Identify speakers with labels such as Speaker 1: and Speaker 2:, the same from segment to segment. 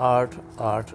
Speaker 1: 8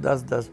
Speaker 1: 10-10,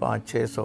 Speaker 1: 500-600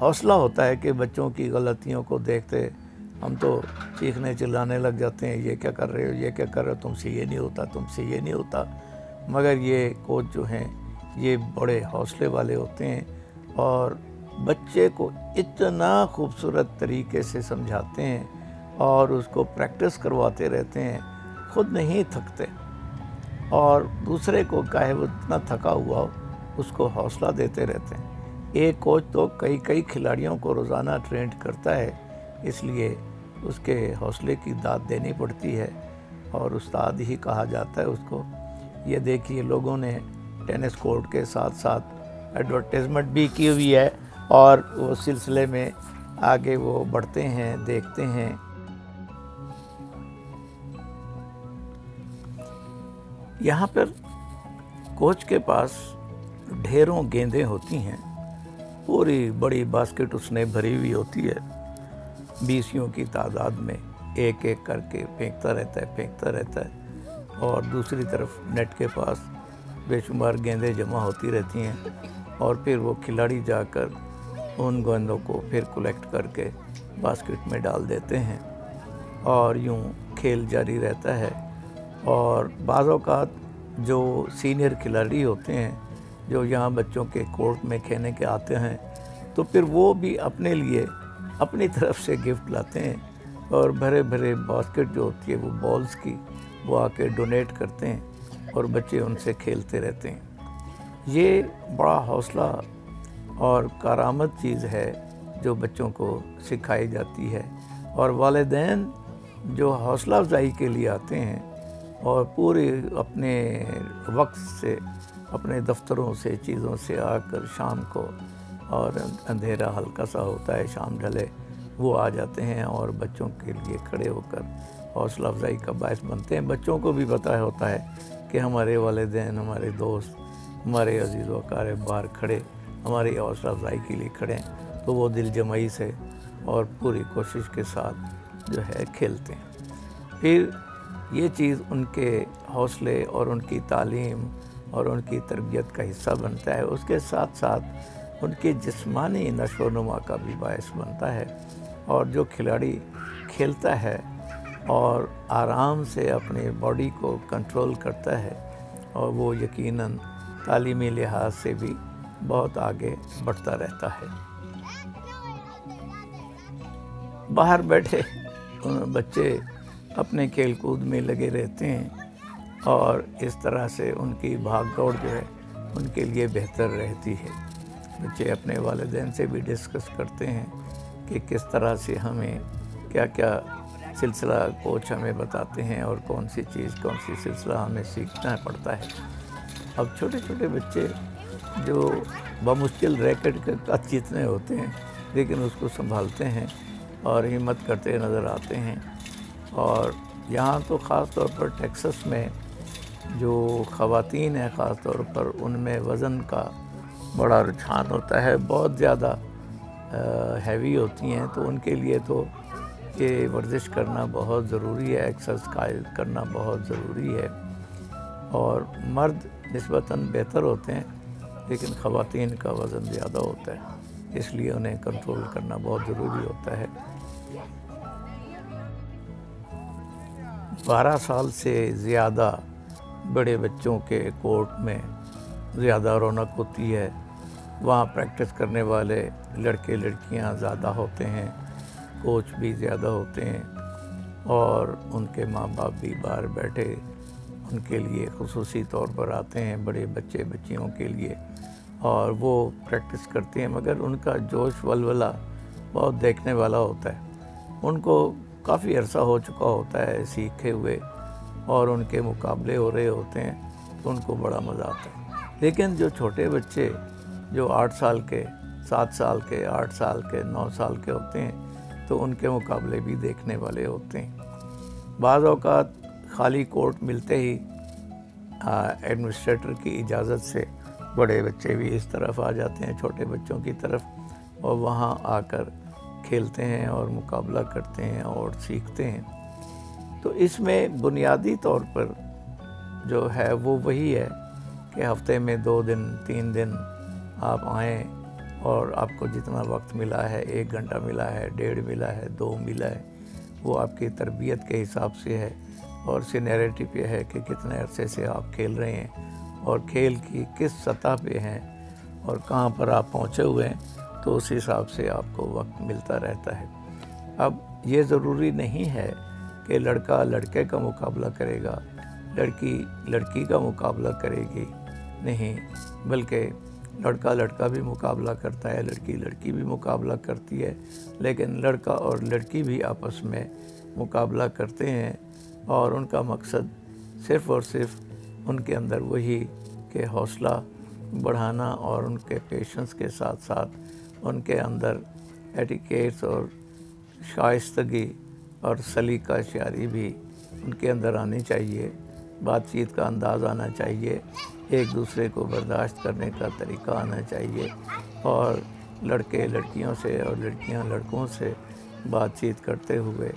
Speaker 1: حوصلہ ہوتا ہے کہ بچوں کی غلطیوں کو دیکھتے ہم تو چیخنے چلانے لگ جاتے ہیں، یہ کیا کر رہے ہو، یہ کیا کر رہے ہو، تم سے یہ نہیں ہوتا، تم سے یہ نہیں ہوتا. مگر یہ کوچ جو ہیں یہ بڑے حوصلے والے ہوتے ہیں اور بچے کو اتنا خوبصورت طریقے سے سمجھاتے ہیں اور اس کو پریکٹس کرواتے رہتے ہیں، خود نہیں تھکتے اور دوسرے کو چاہے وہ اتنا تھکا ہوا ہو اس کو حوصلہ دیتے رہتے ہیں. ایک کوچ تو کئی کھلاڑیوں کو روزانہ ٹرینڈ کرتا ہے، اس لیے اس کے حوصلے کی داد دینی پڑتی ہے اور استاد ہی کہا جاتا ہے اس کو. یہ دیکھیے لوگوں نے ٹینس کورٹ کے ساتھ ساتھ ایڈورٹائزمنٹ بھی کی ہوئی ہے اور وہ سلسلے میں آگے وہ بڑھتے ہیں، دیکھتے ہیں. یہاں پر کوچ کے پاس ڈھیروں گیندیں ہوتی ہیں، پوری بڑی باسکٹ اس نے بھری ہوئی ہوتی ہے، 20 کی تعداد میں ایک ایک کر کے پھینکتا رہتا ہے اور دوسری طرف نیٹ کے پاس بے شمار گیندیں جمع ہوتی رہتی ہیں اور پھر وہ کھلاڑی جا کر ان گیندوں کو پھر کلیکٹ کر کے باسکٹ میں ڈال دیتے ہیں اور یوں کھیل جاری رہتا ہے. اور بعض اوقات جو سینئر کھلاڑی ہوتے ہیں جو یہاں بچوں کے کورٹ میں کھیلنے کے آتے ہیں تو پھر وہ بھی اپنے لیے اپنی طرف سے گفٹ لاتے ہیں اور بھرے باسکٹ جو ہوتی ہے وہ بالز کی وہ آ کے ڈونیٹ کرتے ہیں اور بچے ان سے کھیلتے رہتے ہیں. یہ بڑا حوصلہ اور کارآمد چیز ہے جو بچوں کو سکھائی جاتی ہے اور والدین جو حوصلہ افزائی کے لیے آتے ہیں اور پورے اپنے وقت سے اپنے دفتروں سے چیزوں سے آ کر شام کو اور اندھیرا ہلکا سا ہوتا ہے شام ڈھلے وہ آ جاتے ہیں اور بچوں کے لیے کھڑے ہو کر حوصلہ افزائی کا باعث بنتے ہیں. بچوں کو بھی پتہ ہوتا ہے کہ ہمارے والدین، ہمارے دوست، ہمارے عزیز و اقارب باہر کھڑے ہماری حوصلہ افزائی کے لیے کھڑے ہیں تو وہ دل جمعی سے اور پوری کوشش کے ساتھ جو ہے کھیلتے ہیں. پھر یہ چیز ان کے حوصلے اور ان کی تعلیم اور ان کی تربیت کا حصہ بنتا ہے. اس کے ساتھ ساتھ ان کے جسمانی نشو و نما کا بھی باعث بنتا ہے اور جو کھلاڑی کھیلتا ہے اور آرام سے اپنے باڈی کو کنٹرول کرتا ہے اور وہ یقیناً تعلیمی لحاظ سے بھی بہت آگے بڑھتا رہتا ہے. باہر بیٹھے بچے اپنے کھیل کود میں لگے رہتے ہیں اور اس طرح سے ان کی بھاگ دوڑ جو ہے ان کے لیے بہتر رہتی ہے. بچے اپنے والدین سے بھی ڈسکس کرتے ہیں کہ کس طرح سے ہمیں کیا کیا سلسلہ کوچ ہمیں بتاتے ہیں اور کون سی سلسلہ ہمیں سیکھنا پڑتا ہے. اب چھوٹے بچے جو بمشکل ریکٹ کے قد جتنے ہوتے ہیں لیکن اس کو سنبھالتے ہیں اور ہمت کرتے نظر آتے ہیں. اور یہاں تو خاص طور پر ٹیکسس میں جو خواتین ہیں خاص طور پر ان میں وزن کا بڑا رجحان ہوتا ہے، بہت زیادہ ہیوی ہوتی ہیں تو ان کے لیے تو یہ ورزش کرنا بہت ضروری ہے، ایکسرسائز کرنا بہت ضروری ہے. اور مرد نسبتاً بہتر ہوتے ہیں لیکن خواتین کا وزن زیادہ ہوتا ہے اس لیے انہیں کنٹرول کرنا بہت ضروری ہوتا ہے. 12 سال سے زیادہ بڑے بچوں کے کورٹ میں زیادہ رونق ہوتی ہے. وہاں پریکٹس کرنے والے لڑکے لڑکیاں زیادہ ہوتے ہیں، کوچ بھی زیادہ ہوتے ہیں اور ان کے ماں باپ بھی باہر بیٹھے ان کے لیے خصوصی طور پر آتے ہیں بڑے بچے بچیوں کے لیے اور وہ پریکٹس کرتے ہیں. مگر ان کا جوش ولولہ بہت دیکھنے والا ہوتا ہے. ان کو کافی عرصہ ہو چکا ہوتا ہے سیکھے ہوئے اور ان کے مقابلے ہو رہے ہوتے ہیں تو ان کو بڑا مزہ آتا ہے. لیکن جو چھوٹے بچے جو 8 سال کے 7 سال کے 8 سال کے 9 سال کے ہوتے ہیں تو ان کے مقابلے بھی دیکھنے والے ہوتے ہیں. بعض اوقات خالی کورٹ ملتے ہی ایڈمنسٹریٹر کی اجازت سے بڑے بچے بھی اس طرف آ جاتے ہیں چھوٹے بچوں کی طرف اور وہاں آ کر کھیلتے ہیں اور مقابلہ کرتے ہیں اور سیکھتے ہیں. تو اس میں بنیادی طور پر جو ہے وہ وہی ہے کہ ہفتے میں 2 دن 3 دن آپ آئیں اور آپ کو جتنا وقت ملا ہے، 1 گھنٹہ ملا ہے، 1.5 ملا ہے، 2 ملا ہے، وہ آپ کی تربیت کے حساب سے ہے اور سینیرٹی پہ ہے کہ کتنے عرصے سے آپ کھیل رہے ہیں اور کھیل کی کس سطح پہ ہیں اور کہاں پر آپ پہنچے ہوئے ہیں، تو اس حساب سے آپ کو وقت ملتا رہتا ہے۔ اب یہ ضروری نہیں ہے کہ لڑکا لڑکے کا مقابلہ کرے گا، لڑکی لڑکی کا مقابلہ کرے گی، نہیں، بلکہ لڑکا لڑکا بھی مقابلہ کرتا ہے، لڑکی لڑکی بھی مقابلہ کرتی ہے، لیکن لڑکا اور لڑکی بھی آپس میں مقابلہ کرتے ہیں اور ان کا مقصد صرف اور صرف ان کے اندر وہی کہ حوصلہ بڑھانا اور ان کے پیشنس کے ساتھ ساتھ ان کے اندر ایٹیکیٹس اور شائستگی اور سلیقہ شعری بھی ان کے اندر آنی چاہیے، بات چیت کا انداز آنا چاہیے، ایک دوسرے کو برداشت کرنے کا طریقہ آنا چاہیے، اور لڑکے لڑکیوں سے اور لڑکیاں لڑکوں سے بات چیت کرتے ہوئے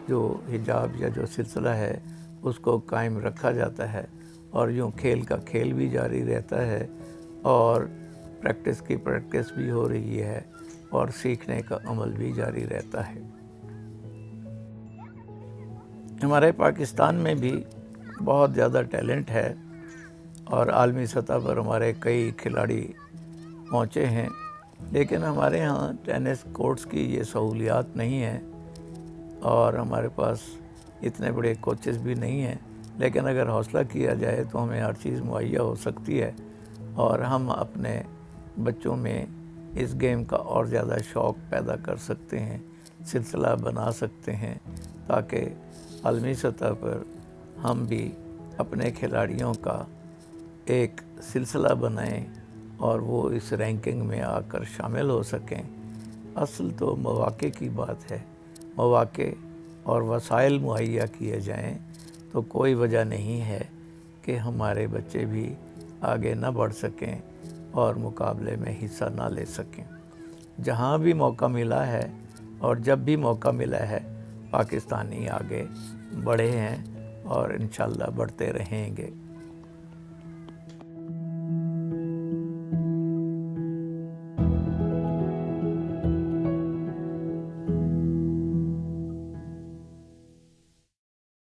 Speaker 1: جو حجاب یا جو سلسلہ ہے اس کو قائم رکھا جاتا ہے، اور یوں کھیل کا کھیل بھی جاری رہتا ہے اور پریکٹس کی پریکٹس بھی ہو رہی ہے اور سیکھنے کا عمل بھی جاری رہتا ہے۔ ہمارے پاکستان میں بھی بہت زیادہ ٹیلنٹ ہے اور عالمی سطح پر ہمارے کئی کھلاڑی پہنچے ہیں، لیکن ہمارے ہاں ٹینس کورٹس کی یہ سہولیات نہیں ہیں اور ہمارے پاس اتنے بڑے کوچز بھی نہیں ہیں، لیکن اگر حوصلہ کیا جائے تو ہمیں ہر چیز مہیا ہو سکتی ہے اور ہم اپنے بچوں میں اس گیم کا اور زیادہ شوق پیدا کر سکتے ہیں، سلسلہ بنا سکتے ہیں، تاکہ عالمی سطح پر ہم بھی اپنے کھلاڑیوں کا ایک سلسلہ بنائیں اور وہ اس رینکنگ میں آ کر شامل ہو سکیں۔ اصل تو مواقع کی بات ہے، مواقع اور وسائل مہیا کیے جائیں تو کوئی وجہ نہیں ہے کہ ہمارے بچے بھی آگے نہ بڑھ سکیں اور مقابلے میں حصہ نہ لے سکیں۔ جہاں بھی موقع ملا ہے اور جب بھی موقع ملا ہے، پاکستانی آگے بڑھے ہیں اور انشاءاللہ بڑھتے رہیں گے۔